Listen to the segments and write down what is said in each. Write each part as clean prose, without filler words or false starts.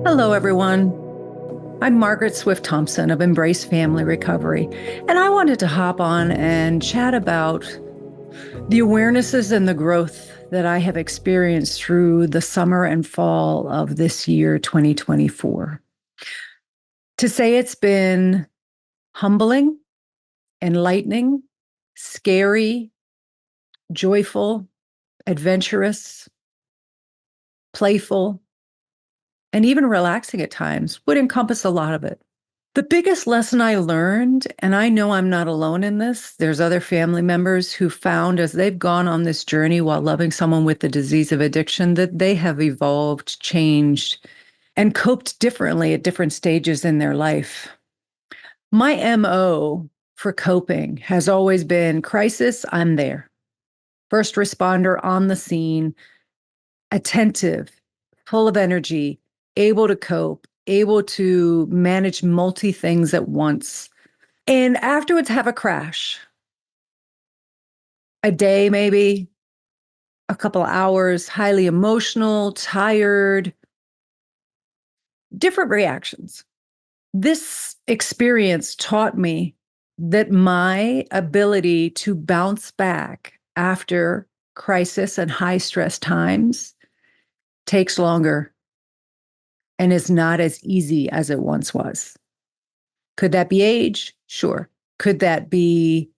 Hello, everyone. I'm Margaret Swift Thompson of Embrace Family Recovery, and I wanted to hop on and chat about the awarenesses and the growth that I have experienced through the summer and fall of this year, 2024. To say it's been humbling, enlightening, scary, joyful, adventurous, playful, and even relaxing at times would encompass a lot of it. The biggest lesson I learned, and I know I'm not alone in this, there's other family members who found as they've gone on this journey while loving someone with the disease of addiction that they have evolved, changed, and coped differently at different stages in their life. My MO for coping has always been crisis, I'm there. First responder on the scene, attentive, full of energy, able to cope, able to manage multi things at once. And afterwards, have a crash. A day, maybe, a couple of hours, highly emotional, tired, different reactions. This experience taught me that my ability to bounce back after crisis and high stress times takes longer and is not as easy as it once was. Could that be age? Sure. Could that be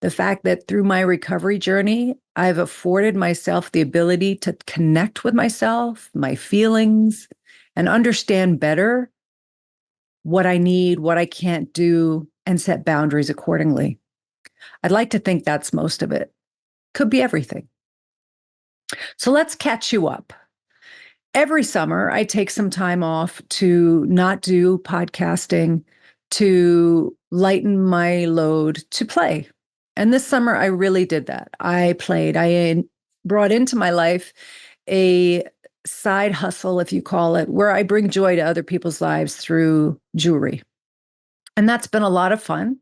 the fact that through my recovery journey, I've afforded myself the ability to connect with myself, my feelings, and understand better what I need, what I can't do, and set boundaries accordingly? I'd like to think that's most of it. Could be everything. So let's catch you up. Every summer, I take some time off to not do podcasting, to lighten my load, to play. And this summer, I really did that. I played. I brought into my life a side hustle, if you call it, where I bring joy to other people's lives through jewelry. And that's been a lot of fun.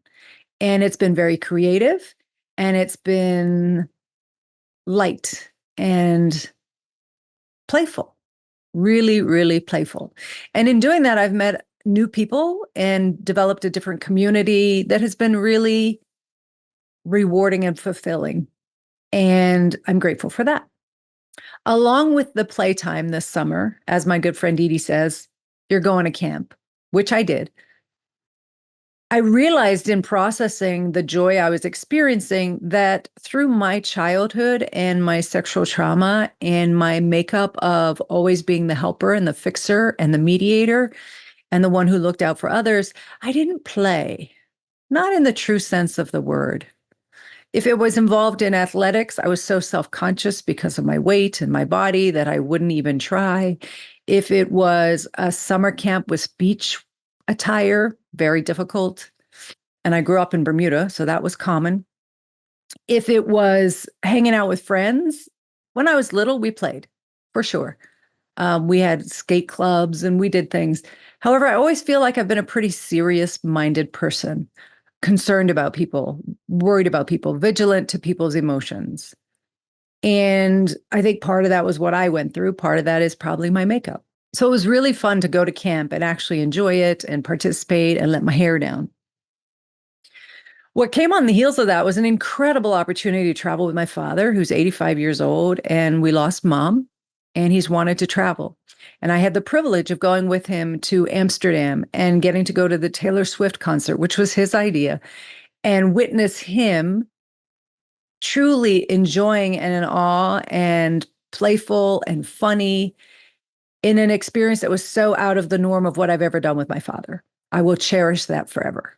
And it's been very creative. And it's been light and playful. Really, really playful. And in doing that, I've met new people and developed a different community that has been really rewarding and fulfilling. And I'm grateful for that. Along with the playtime this summer, as my good friend Edie says, you're going to camp, which I did. I realized in processing the joy I was experiencing that through my childhood and my sexual trauma and my makeup of always being the helper and the fixer and the mediator and the one who looked out for others, I didn't play, not in the true sense of the word. If it was involved in athletics, I was so self-conscious because of my weight and my body that I wouldn't even try. If it was a summer camp with beach attire, very difficult. And I grew up in Bermuda, so that was common. If it was hanging out with friends, when I was little, we played, for sure. We had skate clubs and we did things. However, I always feel like I've been a pretty serious-minded person, concerned about people, worried about people, vigilant to people's emotions. And I think part of that was what I went through. Part of that is probably my makeup. So it was really fun to go to camp and actually enjoy it and participate and let my hair down. What came on the heels of that was an incredible opportunity to travel with my father, who's 85 years old, and we lost mom, and he's wanted to travel. And I had the privilege of going with him to Amsterdam and getting to go to the Taylor Swift concert, which was his idea, and witness him truly enjoying and in awe and playful and funny in an experience that was so out of the norm of what I've ever done with my father. I will cherish that forever.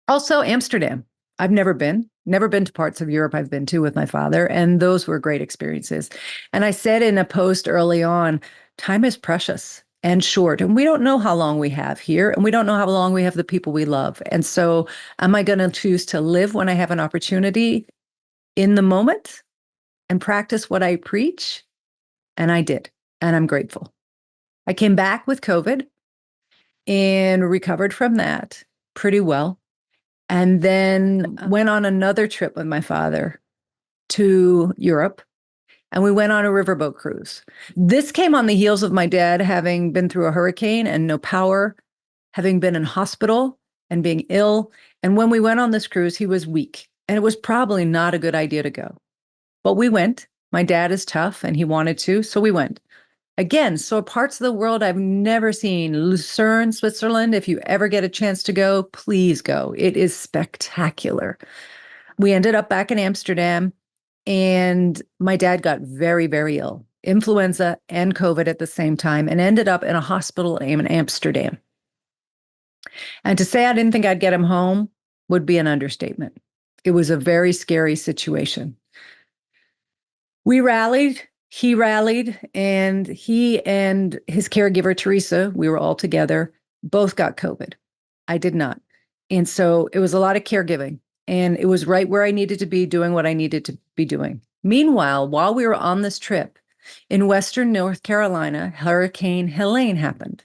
Also, Amsterdam. I've never been to parts of Europe I've been to with my father, and those were great experiences. And I said in a post early on, time is precious and short, and we don't know how long we have here, and we don't know how long we have the people we love. And so am I going to choose to live when I have an opportunity in the moment and practice what I preach? And I did, and I'm grateful. I came back with COVID and recovered from that pretty well. And then went on another trip with my father to Europe and we went on a riverboat cruise. This came on the heels of my dad having been through a hurricane and no power, having been in hospital and being ill. And when we went on this cruise, he was weak, and it was probably not a good idea to go. But we went. My dad is tough and he wanted to, so we went. Again, so parts of the world I've never seen. Lucerne, Switzerland, if you ever get a chance to go, please go. It is spectacular. We ended up back in Amsterdam, and my dad got very, very ill, influenza and COVID at the same time, and ended up in a hospital in Amsterdam. And to say I didn't think I'd get him home would be an understatement. It was a very scary situation. We rallied, he rallied, and he and his caregiver, Teresa, we were all together, both got COVID. I did not. And so it was a lot of caregiving, and it was right where I needed to be doing what I needed to be doing. Meanwhile, while we were on this trip in Western North Carolina, Hurricane Helene happened.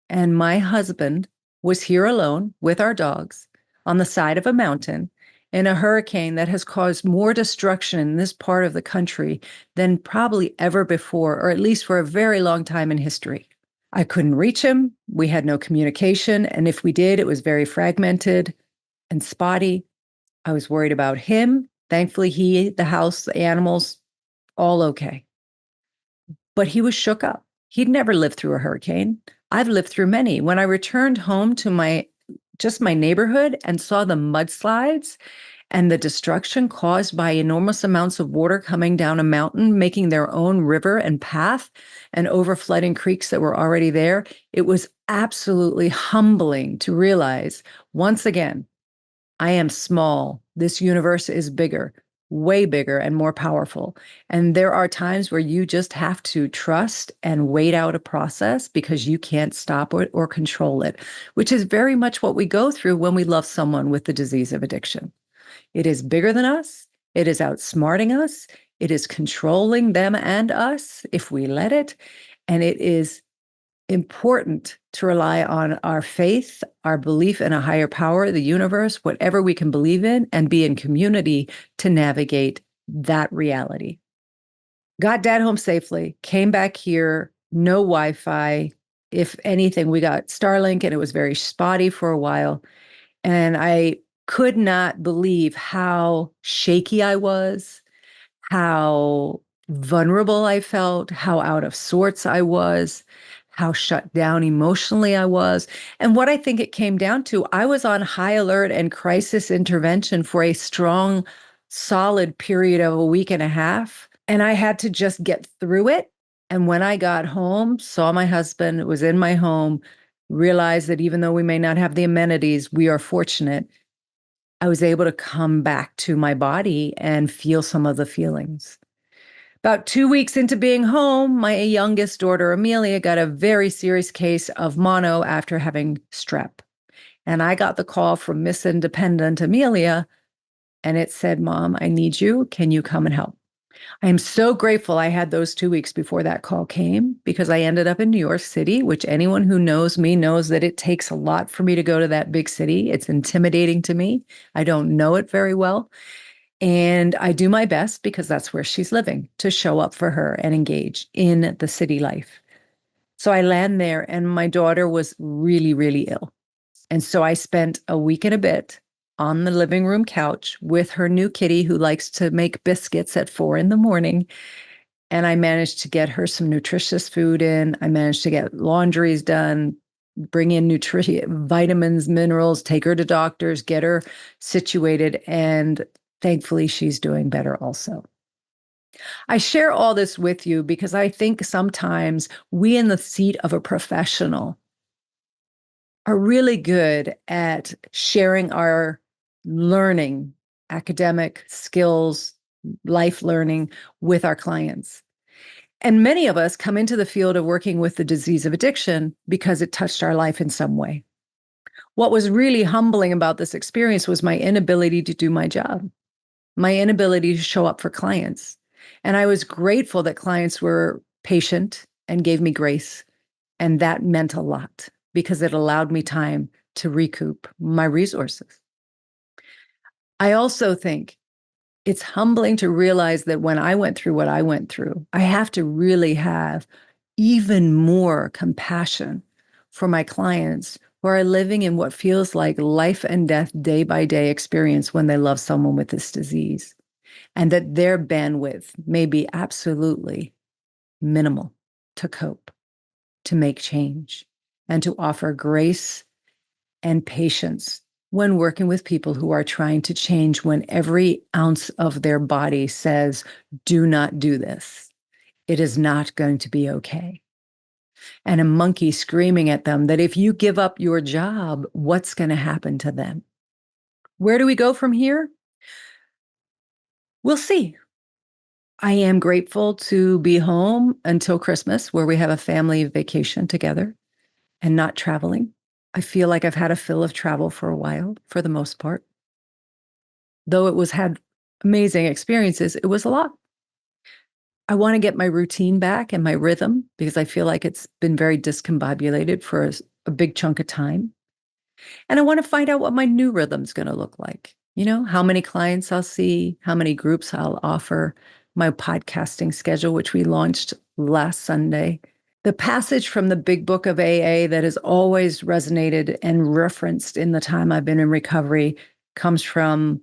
And my husband was here alone with our dogs on the side of a mountain in a hurricane that has caused more destruction in this part of the country than probably ever before, or at least for a very long time in history. I couldn't reach him. We had no communication. And if we did, it was very fragmented and spotty. I was worried about him. Thankfully, he, the house, the animals, all okay. But he was shook up. He'd never lived through a hurricane. I've lived through many. When I returned home to my neighborhood and saw the mudslides and the destruction caused by enormous amounts of water coming down a mountain, making their own river and path and overflooding creeks that were already there, it was absolutely humbling to realize, once again, I am small. This universe is bigger, way bigger and more powerful. And there are times where you just have to trust and wait out a process because you can't stop it or control it, which is very much what we go through when we love someone with the disease of addiction. It is bigger than us. It is outsmarting us. It is controlling them and us if we let it. And it is important to rely on our faith, our belief in a higher power, the universe, whatever we can believe in, and be in community to navigate that reality. Got dad home safely, came back here, no Wi-Fi. If anything, we got Starlink and it was very spotty for a while. And I could not believe how shaky I was, how vulnerable I felt, how out of sorts I was, how shut down emotionally I was. And what I think it came down to, I was on high alert and crisis intervention for a strong, solid period of a week and a half. And I had to just get through it. And when I got home, saw my husband, was in my home, realized that even though we may not have the amenities, we are fortunate. I was able to come back to my body and feel some of the feelings. About 2 weeks into being home, my youngest daughter, Amelia, got a very serious case of mono after having strep. And I got the call from Miss Independent Amelia, and it said, "Mom, I need you. Can you come and help?" I am so grateful I had those 2 weeks before that call came, because I ended up in New York City, which anyone who knows me knows that it takes a lot for me to go to that big city. It's intimidating to me. I don't know it very well. And I do my best, because that's where she's living, to show up for her and engage in the city life. So I land there, and my daughter was really, really ill. And so I spent a week and a bit on the living room couch with her new kitty, who likes to make biscuits at 4 a.m. And I managed to get her some nutritious food in. I managed to get laundries done, bring in vitamins, minerals, take her to doctors, get her situated. And thankfully, she's doing better also. I share all this with you because I think sometimes we, in the seat of a professional, are really good at sharing our learning, academic skills, life learning with our clients. And many of us come into the field of working with the disease of addiction because it touched our life in some way. What was really humbling about this experience was my inability to do my job, my inability to show up for clients. And I was grateful that clients were patient and gave me grace. And that meant a lot, because it allowed me time to recoup my resources. I also think It's humbling to realize that when I went through what I went through, I have to really have even more compassion for my clients who are living in what feels like life and death day by day experience when they love someone with this disease, and that their bandwidth may be absolutely minimal to cope, to make change, and to offer grace and patience when working with people who are trying to change when every ounce of their body says, do not do this. It is not going to be okay. And a monkey screaming at them that if you give up your job, what's going to happen to them? Where do we go from here? We'll see. I am grateful to be home until Christmas, where we have a family vacation together and not traveling. I feel like I've had a fill of travel for a while, for the most part. Though it was had amazing experiences, it was a lot. I want to get my routine back and my rhythm because I feel like it's been very discombobulated for a big chunk of time. And I want to find out what my new rhythm's going to look like. You know, how many clients I'll see, how many groups I'll offer, my podcasting schedule, which we launched last Sunday. The passage from the big book of AA that has always resonated and referenced in the time I've been in recovery comes from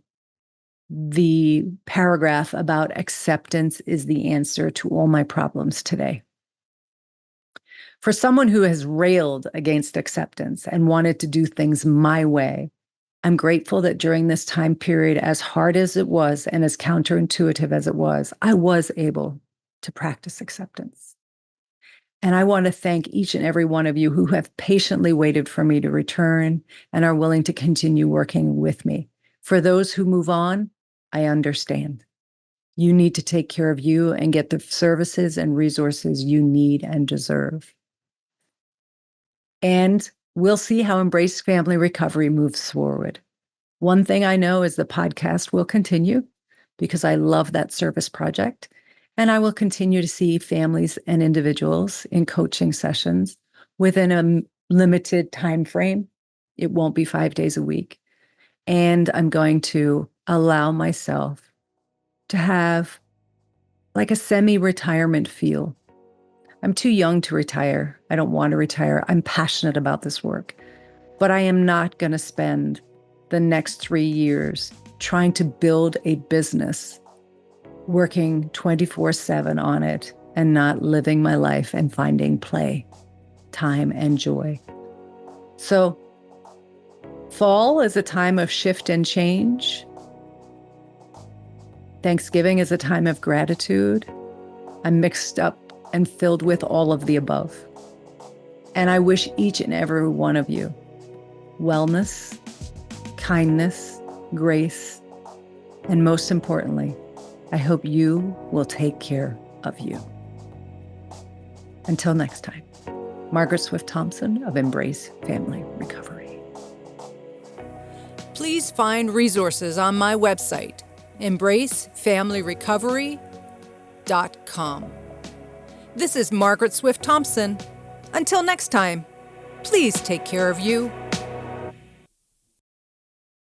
the paragraph about acceptance is the answer to all my problems today. For someone who has railed against acceptance and wanted to do things my way, I'm grateful that during this time period, as hard as it was and as counterintuitive as it was, I was able to practice acceptance. And I want to thank each and every one of you who have patiently waited for me to return and are willing to continue working with me. For those who move on, I understand. You need to take care of you and get the services and resources you need and deserve. And we'll see how Embrace Family Recovery moves forward. One thing I know is the podcast will continue because I love that service project. And I will continue to see families and individuals in coaching sessions within a limited time frame. It won't be 5 days a week. And I'm going to allow myself to have like a semi-retirement feel. I'm too young to retire. I don't want to retire. I'm passionate about this work. But I am not going to spend the next 3 years trying to build a business, working 24/7 on it and not living my life and finding play, time, and joy. So fall is a time of shift and change. Thanksgiving is a time of gratitude. I'm mixed up and filled with all of the above. And I wish each and every one of you wellness, kindness, grace, and most importantly, I hope you will take care of you. Until next time, Margaret Swift Thompson of Embrace Family Recovery. Please find resources on my website, embracefamilyrecovery.com. This is Margaret Swift Thompson. Until next time, please take care of you.